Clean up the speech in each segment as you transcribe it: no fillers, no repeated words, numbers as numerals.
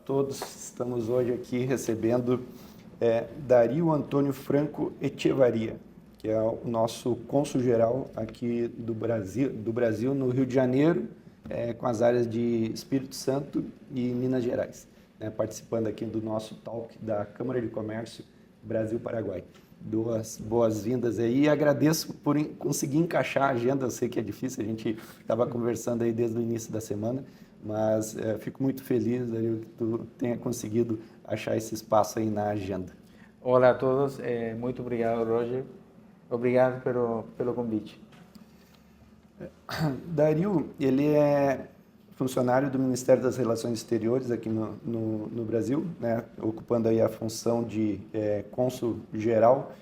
todos. Estamos hoje aqui recebendo Dario Antônio Franco Echevarria, que é o nosso cônsul-geral aqui do Brasil no Rio de Janeiro, com as áreas de Espírito Santo e Minas Gerais, participando aqui do nosso talk da Câmara de Comércio Brasil-Paraguai. Duas boas-vindas aí e agradeço por conseguir encaixar a agenda. Eu sei que é difícil, a gente estava conversando aí desde o início da semana, mas fico muito feliz, Dario, que tu tenha conseguido achar esse espaço aí na agenda. Olá a todos, muito obrigado, Roger. Obrigado pelo convite. Dario, ele é funcionário do Ministério das Relações Exteriores aqui no Brasil, ocupando aí a função de cônsul-geral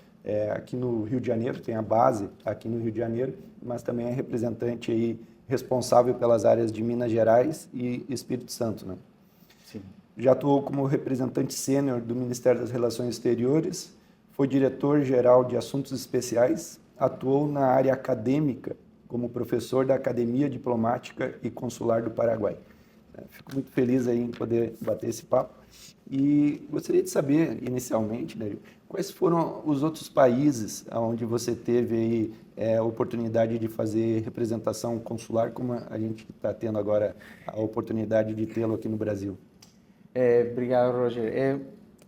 aqui no Rio de Janeiro, tem a base aqui no Rio de Janeiro, mas também é representante aí responsável pelas áreas de Minas Gerais e Espírito Santo, né? Sim. Já atuou como representante sênior do Ministério das Relações Exteriores, foi diretor-geral de Assuntos Especiais, atuou na área acadêmica como professor da Academia Diplomática e Consular do Paraguai. Fico muito feliz aí em poder bater esse papo. E gostaria de saber, inicialmente, Dario, quais foram os outros países onde você teve aí, a oportunidade de fazer representação consular, como a gente está tendo agora a oportunidade de tê-lo aqui no Brasil? Obrigado, Roger.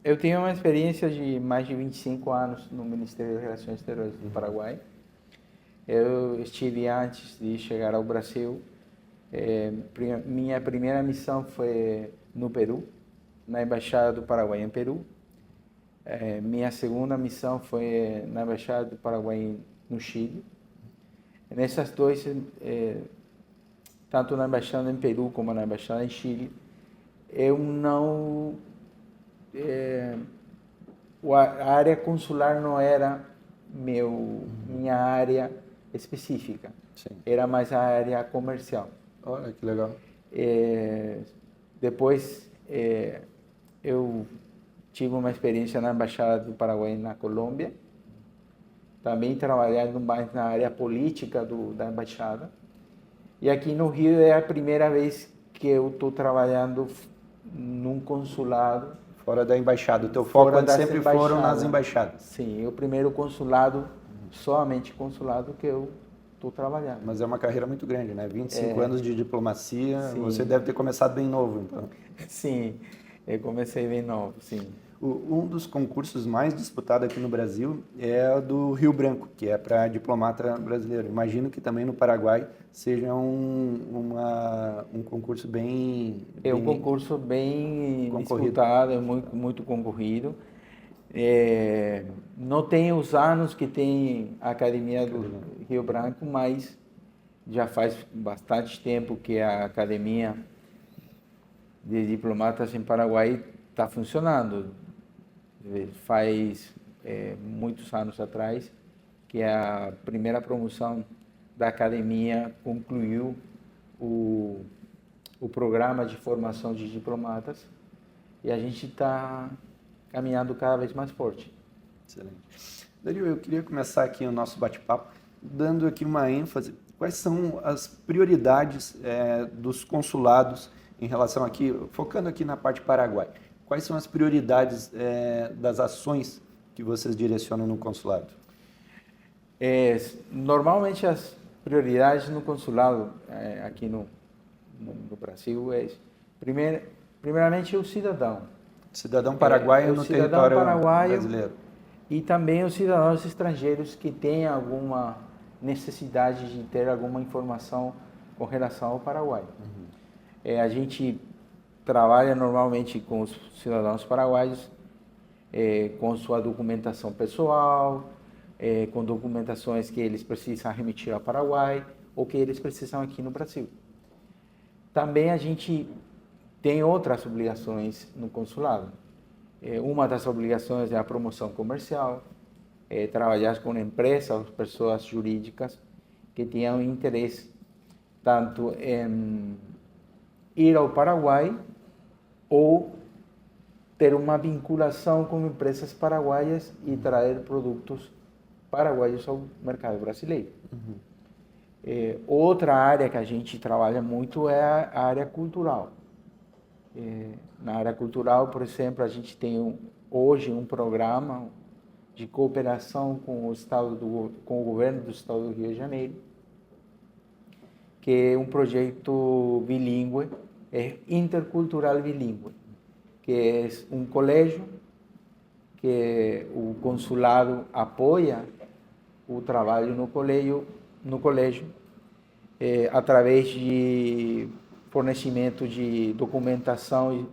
Eu tenho uma experiência de mais de 25 anos no Ministério das Relações Exteriores do Paraguai. Eu estive antes de chegar ao Brasil. Minha primeira missão foi no Peru, na Embaixada do Paraguai em Peru. Minha segunda missão foi na Embaixada do Paraguai no Chile. Nessas duas, tanto na Embaixada em Peru como na Embaixada em Chile, eu não... a área consular não era minha área específica. Sim. Era mais a área comercial. Olha, que legal. Depois, eu tive uma experiência na Embaixada do Paraguai na Colômbia, também trabalhando mais na área política da Embaixada. E aqui no Rio é a primeira vez que eu estou trabalhando num consulado. Fora da embaixada, o teu foco sempre foram nas embaixadas. Sim, o primeiro consulado, somente consulado que eu estou trabalhando. Mas é uma carreira muito grande, né? 25 anos de diplomacia, sim. Você deve ter começado bem novo, então. Sim, eu comecei bem novo, sim. Um dos concursos mais disputados aqui no Brasil é o do Rio Branco, que é para diplomata brasileiro. Imagino que também no Paraguai seja um concurso bem... É um concurso bem concorrido. Disputado, é muito concorrido. Não tem os anos que tem a Academia do Rio Branco, mas já faz bastante tempo que a Academia de Diplomatas em Paraguai está funcionando. Faz muitos anos atrás que a primeira promoção da Academia concluiu o programa de formação de diplomatas e a gente está caminhando cada vez mais forte. Excelente. Dario, eu queria começar aqui o nosso bate-papo dando aqui uma ênfase. Quais são as prioridades dos consulados em relação aqui, focando aqui na parte Paraguai? Quais são as prioridades das ações que vocês direcionam no consulado? Normalmente as prioridades no consulado aqui no Brasil é primeiramente o cidadão. Cidadão paraguaio no território brasileiro. E também os cidadãos estrangeiros que têm alguma necessidade de ter alguma informação com relação ao Paraguai. A gente trabalha normalmente com os cidadãos paraguaios, com sua documentação pessoal, com documentações que eles precisam remitir ao Paraguai ou que eles precisam aqui no Brasil. Também a gente tem outras obrigações no consulado. Uma das obrigações é a promoção comercial, trabalhar com empresas, pessoas jurídicas que tenham interesse tanto em ir ao Paraguai ou ter uma vinculação com empresas paraguaias e trazer produtos paraguaios ao mercado brasileiro. Outra área que a gente trabalha muito é a área cultural. Na área cultural, por exemplo, a gente tem hoje um programa de cooperação com com o governo do estado do Rio de Janeiro, que é um projeto bilíngue, intercultural bilíngue, que é um colégio que o consulado apoia o trabalho no colégio através de fornecimento de documentação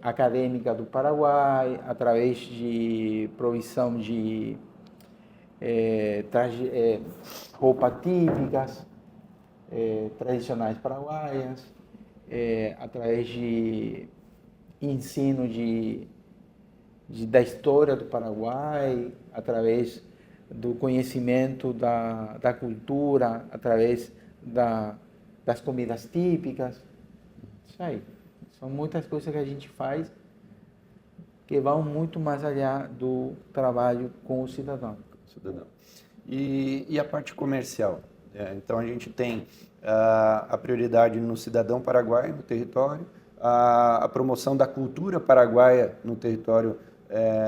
acadêmica do Paraguai, através de provisão de roupas típicas, tradicionais paraguaias, através de ensino da história do Paraguai, através do conhecimento da cultura, através das comidas típicas. Isso aí. São muitas coisas que a gente faz que vão muito mais allá do trabalho com o cidadão. E a parte comercial? Então, a gente tem a prioridade no cidadão paraguaio, no território, a promoção da cultura paraguaia no território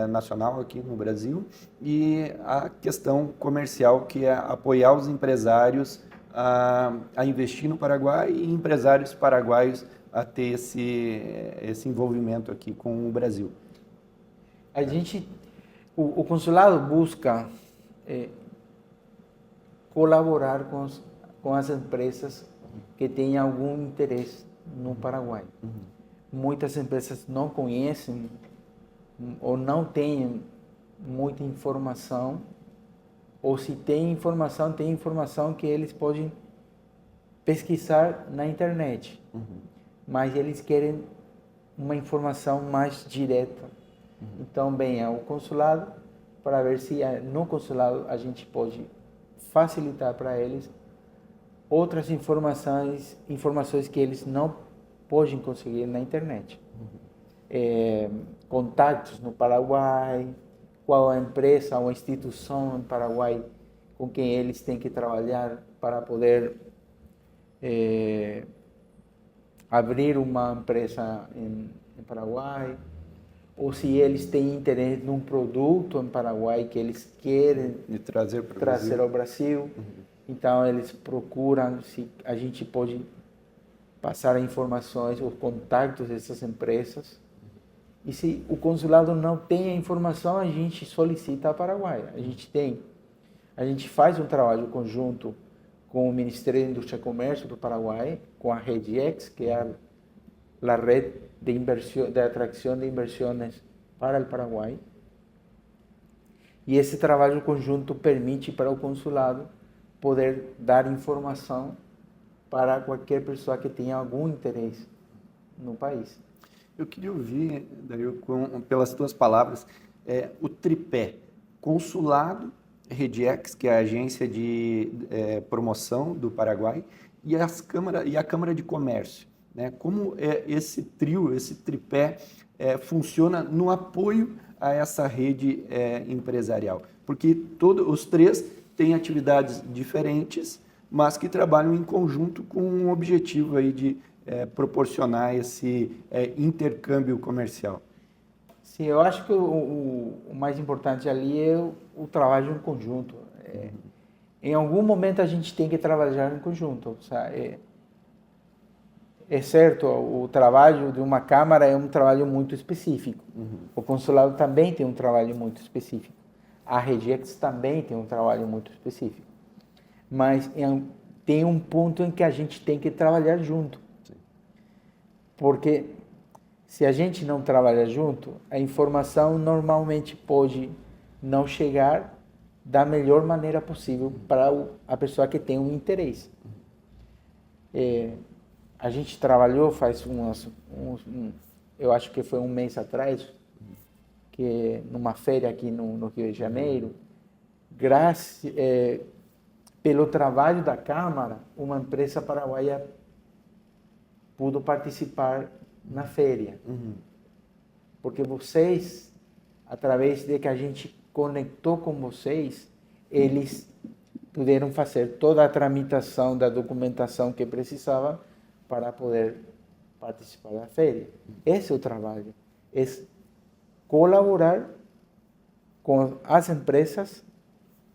nacional aqui no Brasil e a questão comercial, que é apoiar os empresários a investir no Paraguai e empresários paraguaios a ter esse envolvimento aqui com o Brasil. O consulado busca colaborar com as empresas que têm algum interesse no Paraguai. Muitas empresas não conhecem ou não têm muita informação, ou se tem informação que eles podem pesquisar na internet, mas eles querem uma informação mais direta. Então, vem ao consulado para ver se no consulado a gente pode facilitar para eles outras informações que eles não podem conseguir na internet. Contatos no Paraguai, qual a empresa ou a instituição no Paraguai com quem eles têm que trabalhar para poder abrir uma empresa em Paraguai, ou se eles têm interesse num produto em Paraguai que eles querem trazer ao Brasil. Então, eles procuram se a gente pode passar informações, os contatos dessas empresas. E se o consulado não tem a informação, a gente solicita a Paraguai. A gente faz um trabalho conjunto com o Ministério da Indústria e Comércio do Paraguai, com a REDIEX, que é a rede de atracción de inversiones para o Paraguai. E esse trabalho conjunto permite para o consulado poder dar informação para qualquer pessoa que tenha algum interesse no país. Eu queria ouvir, Dario, pelas tuas palavras, o tripé: consulado, REDIEX, que é a agência de promoção do Paraguai, e a Câmara de Comércio. Né? Como esse trio, esse tripé, funciona no apoio a essa rede empresarial? Porque os três têm atividades diferentes, mas que trabalham em conjunto com um objetivo aí de proporcionar esse intercâmbio comercial. Sim, eu acho que o mais importante ali é o trabalho em conjunto. Em algum momento a gente tem que trabalhar em conjunto. É certo, o trabalho de uma câmara é um trabalho muito específico. O consulado também tem um trabalho muito específico. A REDIEX também tem um trabalho muito específico. Mas tem um ponto em que a gente tem que trabalhar junto. Sim. Porque se a gente não trabalha junto, a informação normalmente pode não chegar da melhor maneira possível para a pessoa que tem um interesse. A gente trabalhou faz eu acho que foi um mês atrás, que numa feira aqui no Rio de Janeiro, pelo trabalho da Câmara, uma empresa paraguaia pôde participar na feira. Porque vocês, através de que a gente conectou com vocês, eles puderam fazer toda a tramitação da documentação que precisava para poder participar da feira. Esse é o trabalho, é colaborar com as empresas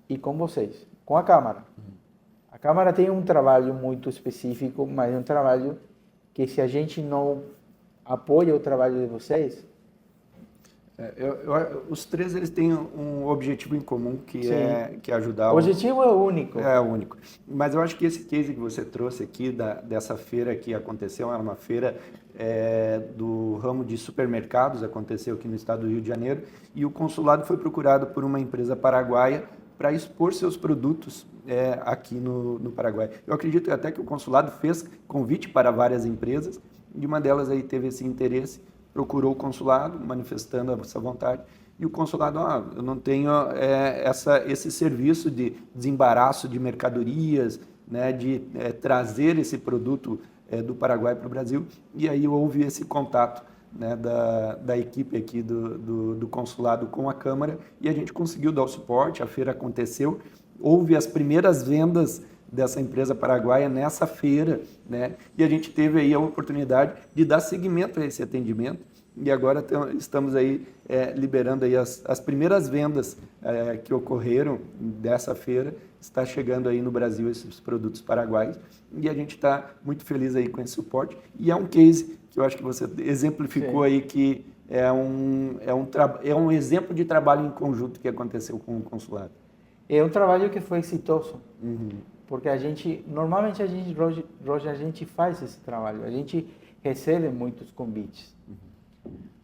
e com vocês, com a Câmara. A Câmara tem um trabalho muito específico, mas é um trabalho que se a gente não apoia o trabalho de vocês... Os três eles têm um objetivo em comum, que é ajudar... O objetivo é único. É único. Mas eu acho que esse case que você trouxe aqui, dessa feira que aconteceu, era uma feira do ramo de supermercados, aconteceu aqui no estado do Rio de Janeiro, e o consulado foi procurado por uma empresa paraguaia para expor seus produtos aqui no Paraguai. Eu acredito até que o consulado fez convite para várias empresas, e uma delas aí teve esse interesse, procurou o consulado, manifestando essa vontade, e o consulado, eu não tenho esse serviço de desembaraço de mercadorias, né, de trazer esse produto do Paraguai para o Brasil, e aí houve esse contato, né, da equipe aqui do consulado com a Câmara, e a gente conseguiu dar o suporte, a feira aconteceu, houve as primeiras vendas dessa empresa paraguaia nessa feira, né? E a gente teve aí a oportunidade de dar seguimento a esse atendimento, e agora estamos aí liberando aí as primeiras vendas que ocorreram dessa feira, está chegando aí no Brasil esses produtos paraguaios, e a gente está muito feliz aí com esse suporte, e é um case que eu acho que você exemplificou aí, que é um exemplo de trabalho em conjunto que aconteceu com o consulado. É um trabalho que foi exitoso. Porque normalmente Roger, a gente faz esse trabalho, a gente recebe muitos convites.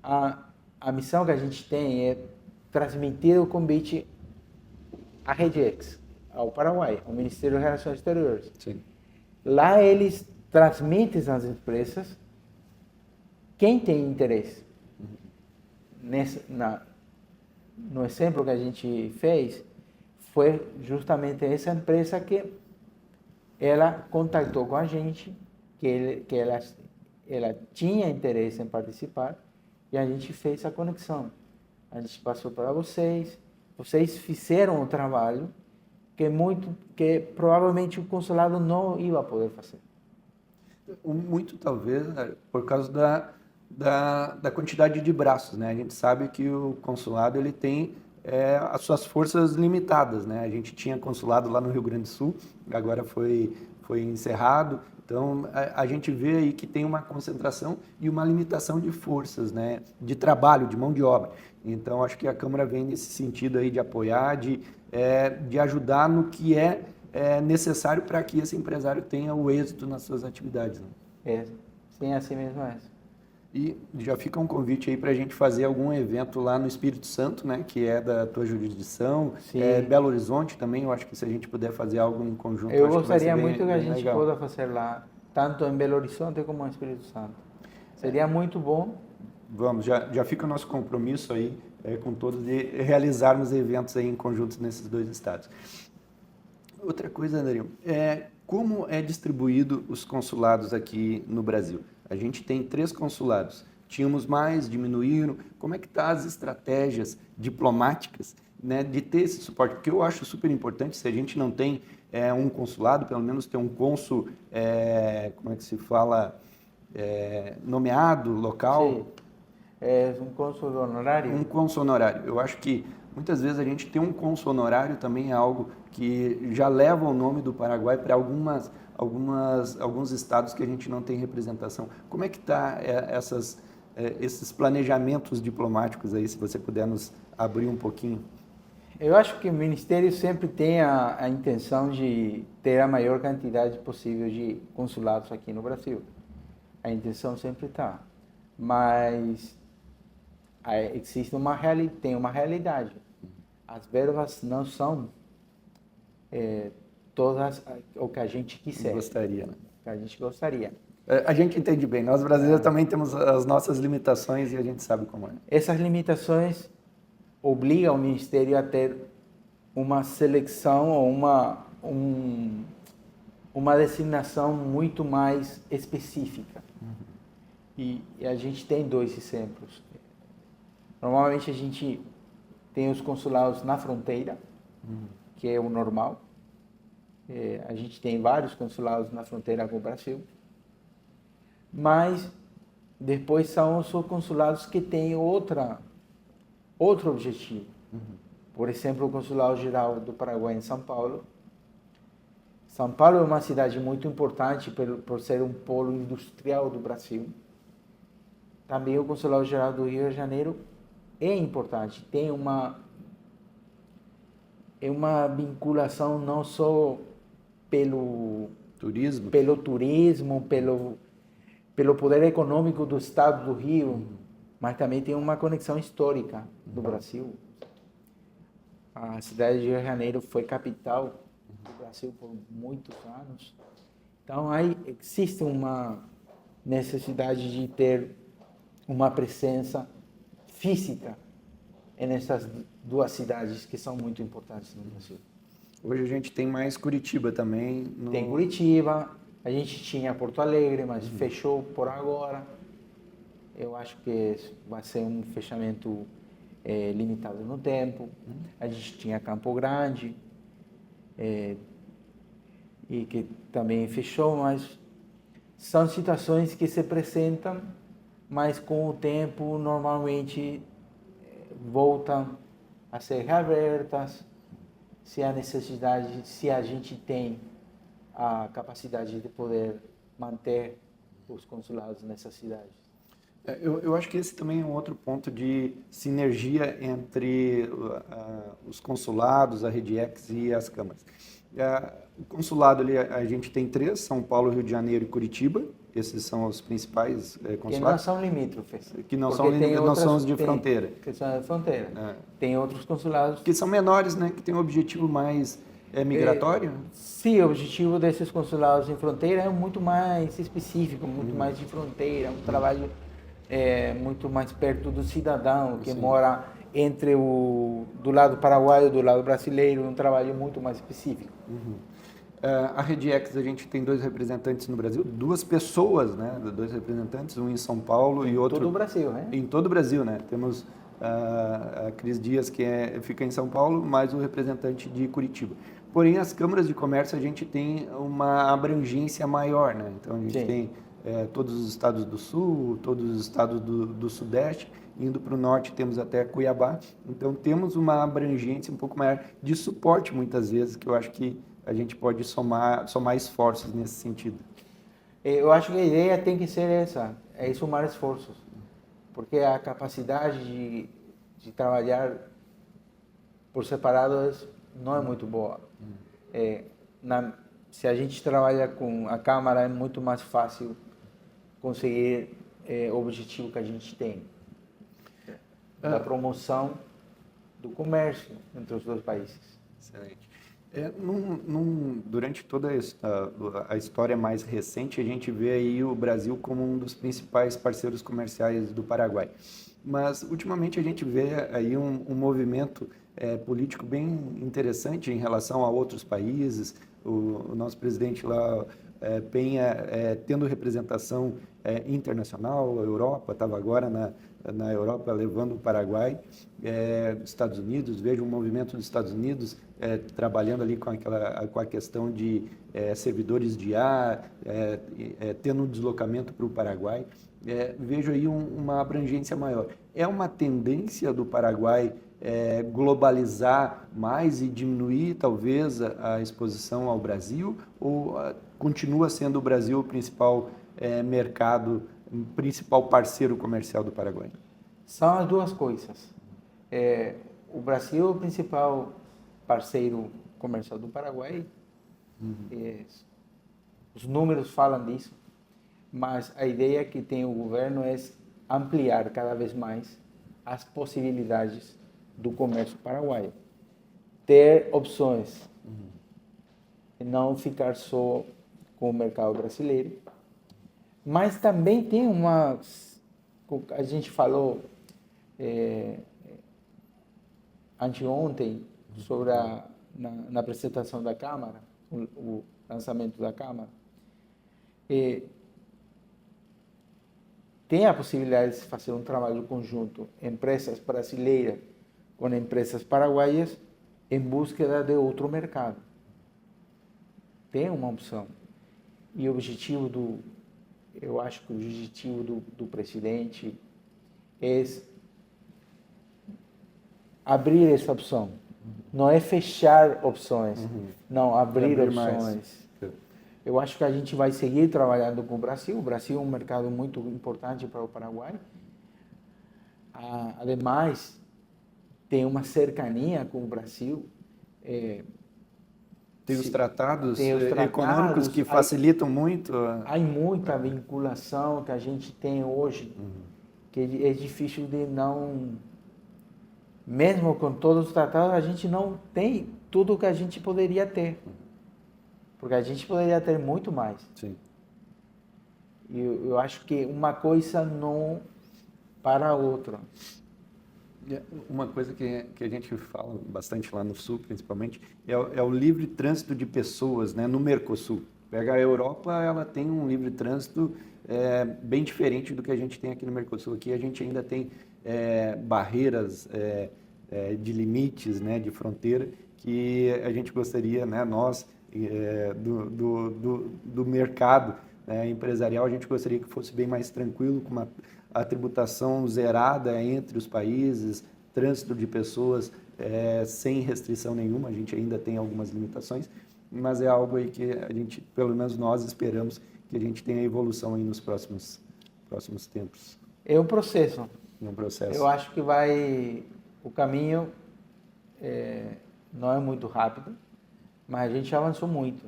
A missão que a gente tem é transmitir o convite à Regex, ao Paraguai, ao Ministério das Relações Exteriores. Sim. Lá eles transmitem às empresas quem tem interesse. No exemplo que a gente fez, foi justamente essa empresa que ela contactou com a gente, que ela tinha interesse em participar, e a gente fez a conexão. A gente passou para vocês fizeram o trabalho que provavelmente o consulado não ia poder fazer. Muito talvez por causa da quantidade de braços, né? A gente sabe que o consulado ele tem as suas forças limitadas, né? A gente tinha consulado lá no Rio Grande do Sul, agora foi encerrado. Então, a gente vê aí que tem uma concentração e uma limitação de forças, né? De trabalho, de mão de obra. Então, acho que a Câmara vem nesse sentido aí de apoiar, de ajudar no que é necessário para que esse empresário tenha o êxito nas suas atividades, né? Sim, assim mesmo é. E já fica um convite aí para a gente fazer algum evento lá no Espírito Santo, né, que é da tua jurisdição, Belo Horizonte também, eu acho que se a gente puder fazer algo em conjunto, eu acho gostaria que vai ser muito que a gente legal. possa fazer lá, tanto em Belo Horizonte como em Espírito Santo. Seria muito bom. Vamos, já fica o nosso compromisso aí com todos de realizarmos eventos aí em conjunto nesses dois estados. Outra coisa, André, como é distribuído os consulados aqui no Brasil? A gente tem 3 consulados, tínhamos mais, diminuíram. Como é que estão as estratégias diplomáticas, né, de ter esse suporte? Porque eu acho super importante, se a gente não tem um consulado, pelo menos ter um cônsul, como é que se fala, nomeado, local. Sim. Um cônsul honorário? Um cônsul honorário. Eu acho que muitas vezes a gente ter um cônsul honorário também é algo que já leva o nome do Paraguai para alguns estados que a gente não tem representação. Como é que está esses planejamentos diplomáticos aí, se você puder nos abrir um pouquinho? Eu acho que o Ministério sempre tem a intenção de ter a maior quantidade possível de consulados aqui no Brasil. A intenção sempre está. Mas existe tem uma realidade. As verbas não são todas o que a gente quiser. Gostaria, né? Que a gente gostaria. A gente entende bem. Nós brasileiros também temos as nossas limitações e a gente sabe como é. Essas limitações obrigam o Ministério a ter uma seleção ou uma designação muito mais específica. E a gente tem 2 exemplos. Normalmente a gente tem os consulados na fronteira, que é o normal. A gente tem vários consulados na fronteira com o Brasil. Mas Depois são os consulados que têm outro objetivo. Por exemplo, o Consulado Geral do Paraguai em São Paulo. São Paulo é uma cidade muito importante por ser um polo industrial do Brasil. Também o Consulado Geral do Rio de Janeiro é importante, tem uma vinculação não só pelo Turismo? turismo, pelo poder econômico do estado do Rio, mas também tem uma conexão histórica do Brasil. A cidade de Rio de Janeiro foi capital do Brasil por muitos anos. Então, aí existe uma necessidade de ter uma presença física nessas duas cidades que são muito importantes no Brasil. Hoje a gente tem mais Curitiba também. Tem Curitiba, a gente tinha Porto Alegre, mas fechou por agora. Eu acho que vai ser um fechamento limitado no tempo. A gente tinha Campo Grande, e que também fechou, mas são situações que se apresentam, mas com o tempo normalmente voltam a ser reabertas, se há necessidade, se a gente tem a capacidade de poder manter os consulados nessas cidades. Eu acho que esse também é um outro ponto de sinergia entre os consulados, a Redex e as câmaras. O consulado ali, a gente tem 3, São Paulo, Rio de Janeiro e Curitiba. Esses são os principais consulados. Que não são limítrofes. Que não são os de fronteira. Que são de fronteira. Tem outros consulados. Que são menores, né? Que têm um objetivo mais migratório. Sim, o objetivo desses consulados em fronteira é muito mais específico, muito mais de fronteira, um trabalho muito mais perto do cidadão que mora entre do lado paraguaio e do lado brasileiro, um trabalho muito mais específico. A Redex, a gente tem 2 representantes no Brasil, 2 pessoas, né? 2 representantes, um em São Paulo e outro... Em todo o Brasil, né? Em todo o Brasil, né? Temos a Cris Dias, que fica em São Paulo, mais o representante de Curitiba. Porém, as câmaras de comércio, a gente tem uma abrangência maior, né? Então, a gente tem todos os estados do Sul, todos os estados do Sudeste, indo para o Norte temos até Cuiabá. Então, temos uma abrangência um pouco maior de suporte, muitas vezes, que eu acho que a gente pode somar esforços nesse sentido. Eu acho que a ideia tem que ser essa, é somar esforços, porque a capacidade de trabalhar por separado não é muito boa. Se a gente trabalha com a Câmara, é muito mais fácil conseguir o objetivo que a gente tem, da promoção do comércio entre os 2 países. Excelente. Durante toda a história mais recente, a gente vê aí o Brasil como um dos principais parceiros comerciais do Paraguai. Mas, ultimamente, a gente vê aí um movimento político bem interessante em relação a outros países. O nosso presidente lá, Penha, tendo representação internacional, a Europa, estava agora na Europa levando o Paraguai, Estados Unidos, vejo um movimento dos Estados Unidos trabalhando ali com a questão de servidores de ar, tendo um deslocamento para o Paraguai. Vejo aí uma abrangência maior. É uma tendência do Paraguai globalizar mais e diminuir, talvez, a exposição ao Brasil, ou continua sendo o Brasil o principal mercado, principal parceiro comercial do Paraguai? São as duas coisas. O Brasil é o principal parceiro comercial do Paraguai. Os números falam disso, mas a ideia que tem o governo é ampliar cada vez mais as possibilidades do comércio paraguaio. Ter opções, e não ficar só com o mercado brasileiro. Mas também tem a gente falou anteontem sobre na apresentação da Câmara, o lançamento da Câmara, tem a possibilidade de fazer um trabalho conjunto, empresas brasileiras com empresas paraguaias, em busca de outro mercado. Tem uma opção. E o objetivo eu acho que o objetivo do presidente é abrir essa opção. Não é fechar opções, não, abrir opções. Mais. Eu acho que a gente vai seguir trabalhando com o Brasil. O Brasil é um mercado muito importante para o Paraguai. Ademais, tem uma cercania com o Brasil. Tem os tratados tem os tratados econômicos que facilitam muito. Há muita vinculação que a gente tem hoje, que é difícil de não... Mesmo com todos os tratados, a gente não tem tudo o que a gente poderia ter. Porque a gente poderia ter muito mais. Sim. E eu acho que uma coisa não para a outra. Uma coisa que a gente fala bastante lá no Sul, principalmente, é o livre trânsito de pessoas, né, no Mercosul. Pega a Europa, ela tem um livre trânsito bem diferente do que a gente tem aqui no Mercosul. Aqui a gente ainda tem barreiras de limites, né, de fronteira, que a gente gostaria, né, nós, do mercado empresarial, a gente gostaria que fosse bem mais tranquilo, com a tributação zerada entre os países, trânsito de pessoas sem restrição nenhuma. A gente ainda tem algumas limitações, mas é algo aí que a gente, pelo menos nós, esperamos que a gente tenha evolução aí nos próximos tempos. É um processo. É um processo. Eu acho que o caminho não é muito rápido, mas a gente avançou muito.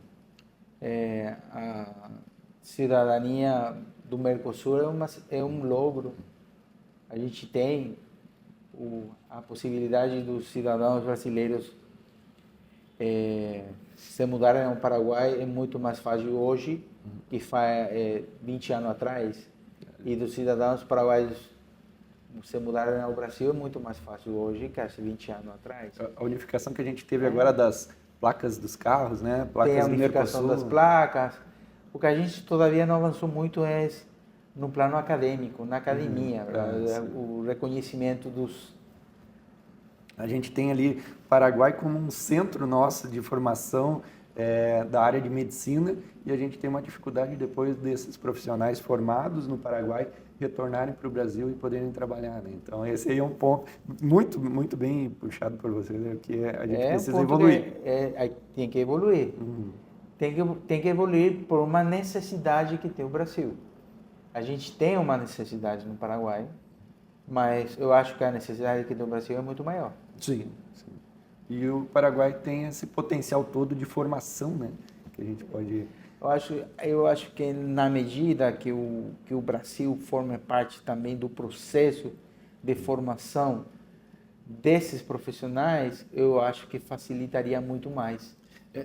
A cidadania do Mercosul é um logro. A gente tem a possibilidade dos cidadãos brasileiros se mudarem ao Paraguai é muito mais fácil hoje que faz 20 anos atrás. E dos cidadãos paraguaios se mudarem ao Brasil é muito mais fácil hoje que há 20 anos atrás. A unificação que a gente teve agora das placas dos carros, né? Placas tem a unificação das placas. O que a gente todavia não avançou muito é no plano acadêmico, na academia, o reconhecimento dos... A gente tem ali o Paraguai como um centro nosso de formação da área de medicina, e a gente tem uma dificuldade depois desses profissionais formados no Paraguai retornarem para o Brasil e poderem trabalhar, né? Então esse aí é um ponto muito, muito bem puxado por você, né? Que a gente precisa evoluir. Tem que evoluir. Tem que evoluir por uma necessidade que tem o Brasil. A gente tem uma necessidade no Paraguai, mas eu acho que a necessidade que tem o Brasil é muito maior. Sim, sim. E o Paraguai tem esse potencial todo de formação, né? Que a gente pode... Eu acho que na medida que o Brasil forme parte também do processo de formação desses profissionais, eu acho que facilitaria muito mais.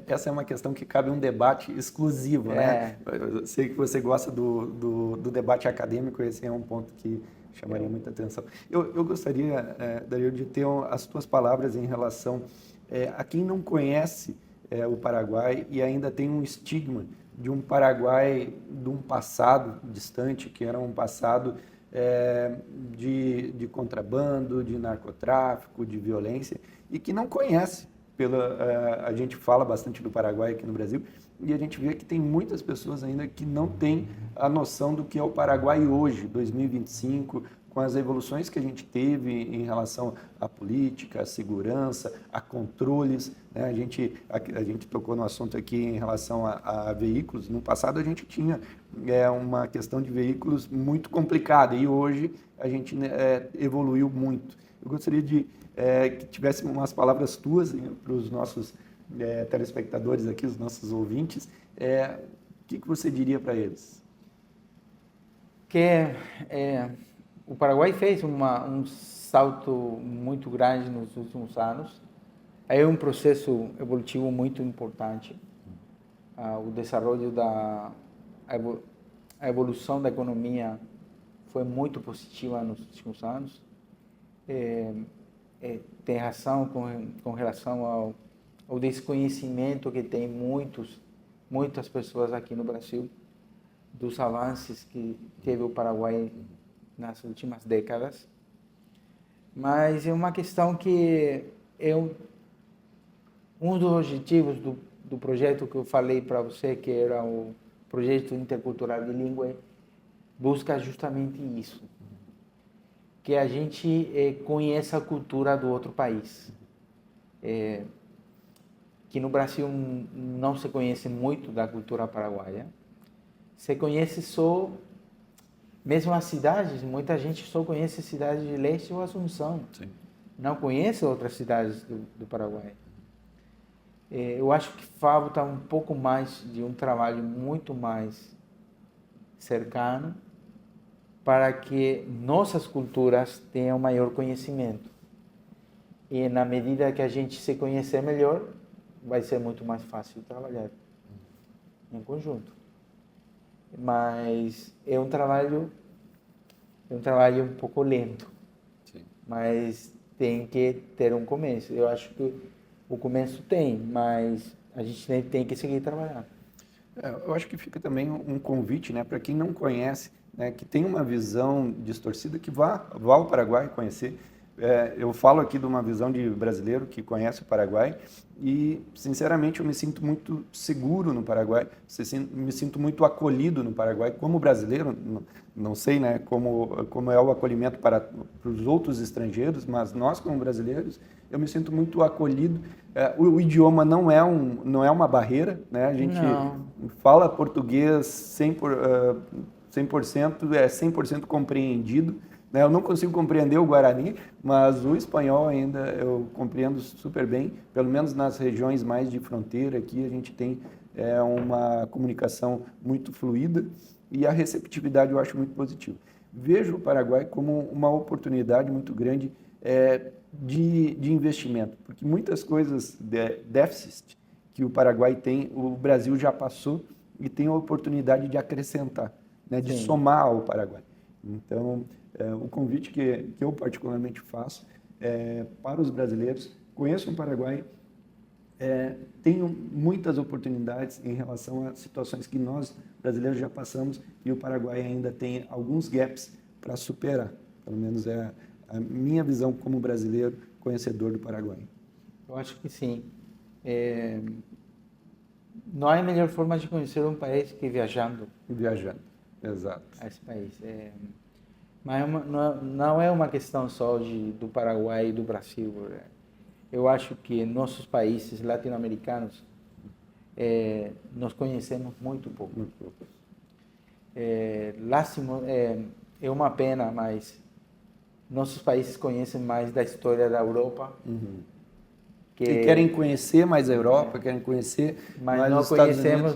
Essa é uma questão que cabe um debate exclusivo, né? Eu sei que você gosta do debate acadêmico, esse é um ponto que chamaria muita atenção. Eu gostaria, Dario, de ter as tuas palavras em relação a quem não conhece o Paraguai e ainda tem um estigma de um Paraguai de um passado distante, que era um passado de contrabando, de narcotráfico, de violência, e que não conhece. A gente fala bastante do Paraguai aqui no Brasil, e a gente vê que tem muitas pessoas ainda que não têm a noção do que é o Paraguai hoje, 2025, com as evoluções que a gente teve em relação à política, à segurança, a controles, né? A gente tocou no assunto aqui em relação a veículos. No passado a gente tinha uma questão de veículos muito complicada, e hoje a gente evoluiu muito. Eu gostaria de que tivesse umas palavras tuas para os nossos telespectadores aqui, os nossos ouvintes. O que você diria para eles? O Paraguai fez um salto muito grande nos últimos anos. É um processo evolutivo muito importante. O desenvolvimento a evolução da economia foi muito positiva nos últimos anos. Tem razão com relação ao desconhecimento que tem muitas pessoas aqui no Brasil dos avanços que teve o Paraguai nas últimas décadas, mas é uma questão que um dos objetivos do projeto que eu falei para você, que era o projeto intercultural bilíngue, busca justamente isso, que a gente conheça a cultura do outro país. Que no Brasil não se conhece muito da cultura paraguaia. Se conhece só, mesmo as cidades, muita gente só conhece a cidade de Leste ou Assunção. Sim. Não conhece outras cidades do Paraguai. Eu acho que falta um pouco mais de um trabalho muito mais cercano para que nossas culturas tenham maior conhecimento. E na medida que a gente se conhecer melhor, vai ser muito mais fácil trabalhar em conjunto. Mas é um trabalho um pouco lento. Sim. Mas tem que ter um começo. Eu acho que o começo tem, mas a gente tem que seguir trabalhando. Eu acho que fica também um convite, né, para quem não conhece, né, que tem uma visão distorcida, que vá ao Paraguai conhecer. Eu falo aqui de uma visão de brasileiro que conhece o Paraguai e, sinceramente, eu me sinto muito seguro no Paraguai, me sinto muito acolhido no Paraguai como brasileiro. Não sei, né, como é o acolhimento para os outros estrangeiros, mas nós, como brasileiros, eu me sinto muito acolhido. O idioma não é uma barreira, né? A gente fala português 100%, é 100% compreendido. Eu não consigo compreender o Guarani, mas o espanhol ainda eu compreendo super bem, pelo menos nas regiões mais de fronteira aqui a gente tem uma comunicação muito fluida e a receptividade eu acho muito positiva. Vejo o Paraguai como uma oportunidade muito grande de investimento, porque muitas coisas de déficit que o Paraguai tem, o Brasil já passou e tem a oportunidade de acrescentar, né, de somar ao Paraguai. Então, o convite que eu particularmente faço para os brasileiros: conheçam o Paraguai, tenham muitas oportunidades em relação a situações que nós brasileiros já passamos e o Paraguai ainda tem alguns gaps para superar. Pelo menos é a minha visão como brasileiro conhecedor do Paraguai. Eu acho que sim. Não há melhor forma de conhecer um país que viajando. Viajando, exato. A esse país. Mas não é uma questão só do Paraguai e do Brasil. Eu acho que nossos países latino-americanos nós conhecemos muito pouco. Muito pouco. É uma pena, mas nossos países conhecem mais da história da Europa. Uhum. E querem conhecer mais a Europa, querem conhecer mais os Estados Unidos,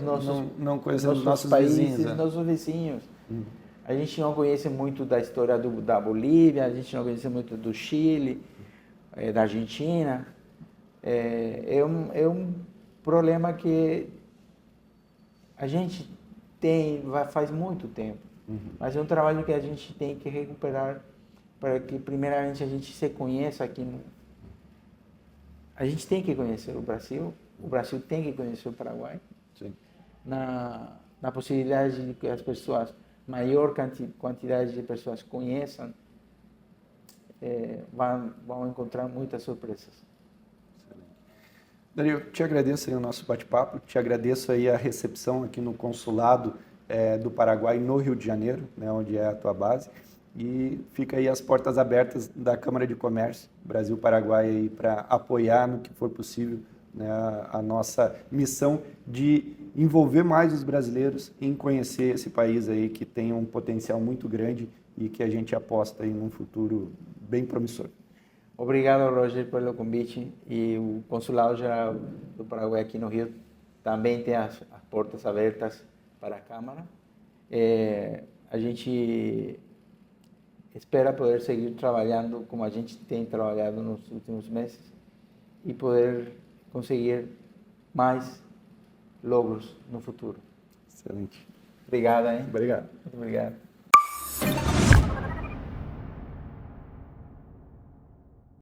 não conhecemos nossos países, vizinhos. Nossos vizinhos. A gente não conhece muito da história da Bolívia, a gente não conhece muito do Chile, da Argentina. É um problema que a gente tem faz muito tempo, mas é um trabalho que a gente tem que recuperar para que primeiramente a gente se conheça aqui. A gente tem que conhecer o Brasil tem que conhecer o Paraguai. Sim. Na possibilidade de que as pessoas, maior quantidade de pessoas conheçam, vão encontrar muitas surpresas. Dario, eu te agradeço aí o nosso bate-papo, te agradeço aí a recepção aqui no Consulado do Paraguai no Rio de Janeiro, né, onde é a tua base, e fica aí as portas abertas da Câmara de Comércio Brasil-Paraguai aí para apoiar no que for possível, né, a nossa missão de envolver mais os brasileiros em conhecer esse país aí que tem um potencial muito grande e que a gente aposta aí num futuro bem promissor. Obrigado, Roger, pelo convite. E o Consulado Geral do Paraguai aqui no Rio também tem as portas abertas para a Câmara. A gente espera poder seguir trabalhando como a gente tem trabalhado nos últimos meses e poder conseguir mais logros no futuro. Excelente. Obrigado, hein? Obrigado. Muito obrigado.